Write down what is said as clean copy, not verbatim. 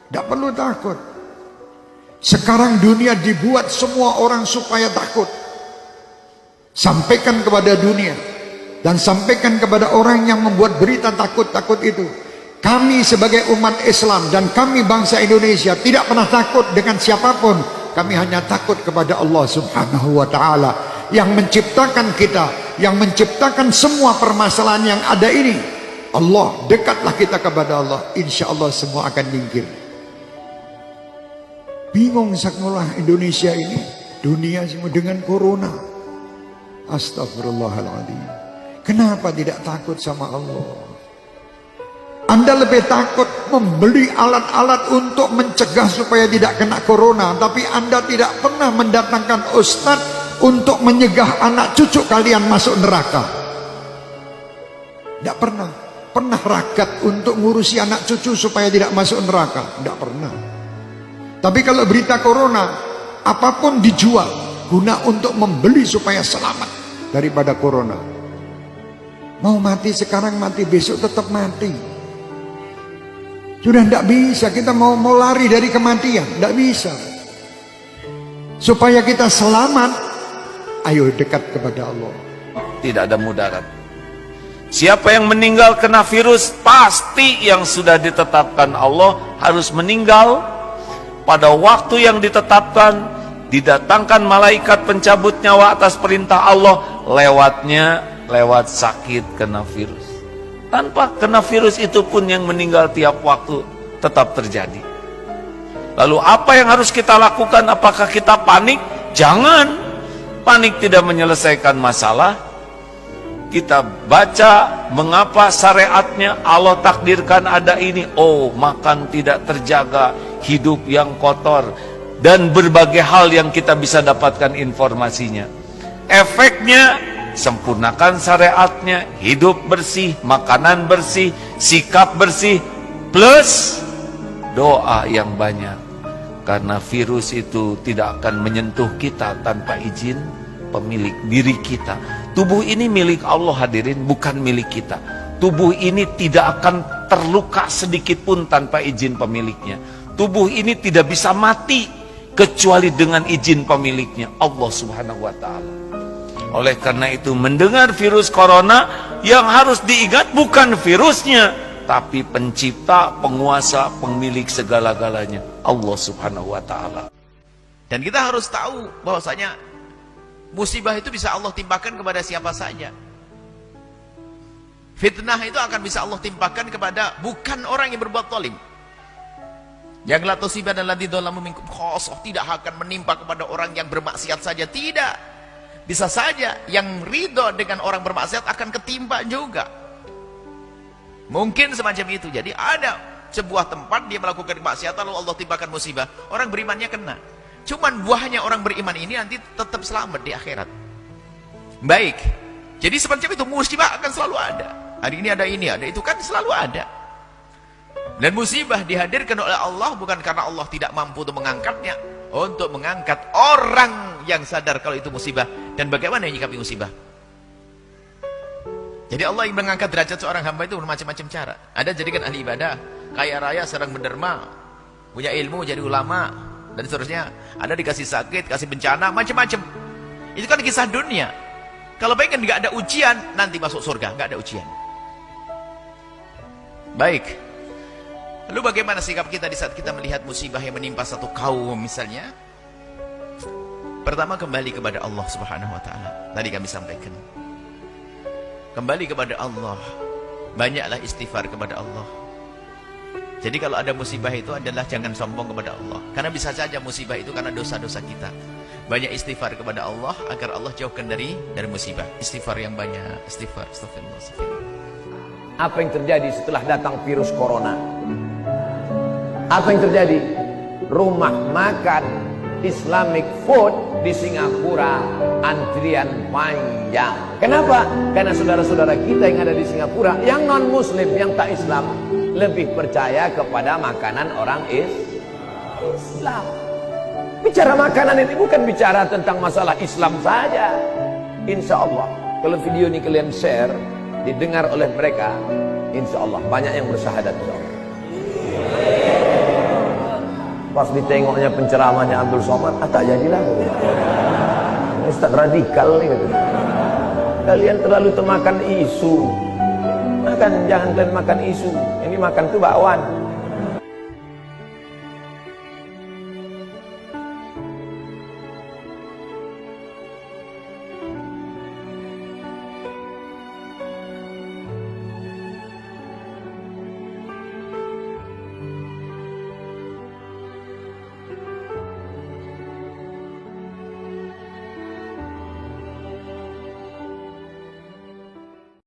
Tidak perlu takut. Sekarang dunia dibuat semua orang supaya takut. Sampaikan kepada dunia dan sampaikan kepada orang yang membuat berita takut-takut itu. Kami sebagai umat Islam dan kami bangsa Indonesia tidak pernah takut dengan siapapun. Kami hanya takut kepada Allah Subhanahu wa ta'ala yang menciptakan kita, yang menciptakan semua permasalahan yang ada ini. Allah, dekatlah kita kepada Allah, insya Allah semua akan minggir. Bingung sekolah Indonesia ini, dunia semua dengan corona. Astagfirullahaladzim. Kenapa tidak takut sama Allah? Anda lebih takut membeli alat-alat untuk mencegah supaya tidak kena corona, tapi Anda tidak pernah mendatangkan ustadz untuk menyegah anak cucu kalian masuk neraka. Tidak pernah. Pernah ragat untuk ngurusi anak cucu supaya tidak masuk neraka? Tidak pernah. Tapi kalau berita corona, apapun dijual guna untuk membeli supaya selamat daripada corona. Mau mati sekarang, mati besok tetap mati. Sudah tidak bisa, kita mau lari dari kematian, tidak bisa. Supaya kita selamat, ayo dekat kepada Allah. Tidak ada mudarat. Siapa yang meninggal kena virus, pasti yang sudah ditetapkan Allah harus meninggal pada waktu yang ditetapkan. Didatangkan malaikat pencabut nyawa atas perintah Allah, lewat sakit kena virus. Tanpa kena virus itu pun yang meninggal tiap waktu tetap terjadi. Lalu apa yang harus kita lakukan? Apakah kita panik? Jangan. Panik tidak menyelesaikan masalah. Kita baca mengapa syariatnya Allah takdirkan ada ini. Oh, makan tidak terjaga, hidup yang kotor, dan berbagai hal yang kita bisa dapatkan informasinya. Efeknya, sempurnakan syariatnya, hidup bersih, makanan bersih, sikap bersih, plus doa yang banyak. Karena virus itu tidak akan menyentuh kita tanpa izin pemilik diri kita. Tubuh ini milik Allah hadirin, bukan milik kita. Tubuh ini tidak akan terluka sedikit pun tanpa izin pemiliknya. Tubuh ini tidak bisa mati kecuali dengan izin pemiliknya, Allah Subhanahu wa ta'ala. Oleh karena itu, mendengar virus corona, yang harus diingat bukan virusnya, tapi pencipta, penguasa, pemilik segala-galanya, Allah Subhanahu wa ta'ala. Dan kita harus tahu bahwasanya musibah itu bisa Allah timpakan kepada siapa saja. Fitnah itu akan bisa Allah timpakan kepada bukan orang yang berbuat zalim. Yang la tusibah dan ladzi dzalamu minkum khosoh, tidak akan menimpa kepada orang yang bermaksiat saja, tidak. Bisa saja yang ridho dengan orang bermaksiat akan ketimpa juga. Mungkin semacam itu. Jadi ada sebuah tempat dia melakukan kemaksiatan lalu Allah timpakan musibah, orang berimannya kena. Cuman buahnya orang beriman ini nanti tetap selamat di akhirat. Baik. Jadi semacam itu, musibah akan selalu ada. Hari ini ada itu kan selalu ada. Dan musibah dihadirkan oleh Allah bukan karena Allah tidak mampu untuk mengangkatnya, untuk mengangkat orang yang sadar kalau itu musibah dan bagaimana menyikapi musibah. Jadi Allah yang mengangkat derajat seorang hamba itu bermacam-macam cara. Ada jadikan ahli ibadah, kaya raya, sedang menderma, punya ilmu, jadi ulama, dan seterusnya. Ada dikasih sakit, kasih bencana, macam-macam. Itu kan kisah dunia. Kalau pengen nggak ada ujian, nanti masuk surga, nggak ada ujian. Baik. Lalu bagaimana sikap kita di saat kita melihat musibah yang menimpa satu kaum misalnya? Pertama, kembali kepada Allah Subhanahu wa ta'ala. Tadi kami sampaikan. Kembali kepada Allah. Banyaklah istighfar kepada Allah. Jadi kalau ada musibah itu adalah jangan sombong kepada Allah. Karena bisa saja musibah itu karena dosa-dosa kita. Banyak istighfar kepada Allah agar Allah jauhkan dari musibah. Istighfar yang banyak. Istighfar. Astagfirullah. Apa yang terjadi setelah datang virus corona? Apa yang terjadi? Rumah makan Islamic food di Singapura antrian panjang. Kenapa? Karena saudara-saudara kita yang ada di Singapura, yang non-muslim, yang tak Islam, lebih percaya kepada makanan orang Islam. Bicara makanan ini bukan bicara tentang masalah Islam saja. Insya Allah, kalau video ini kalian share, didengar oleh mereka, insya Allah banyak yang bersyahadat. Insya Allah. Pas ditengoknya penceramahnya Abdul Somad, tak jadilah. Ustaz radikal nih gitu. Kalian terlalu termakan isu. Jangan kalian makan isu. Ini makan tuh bakwan.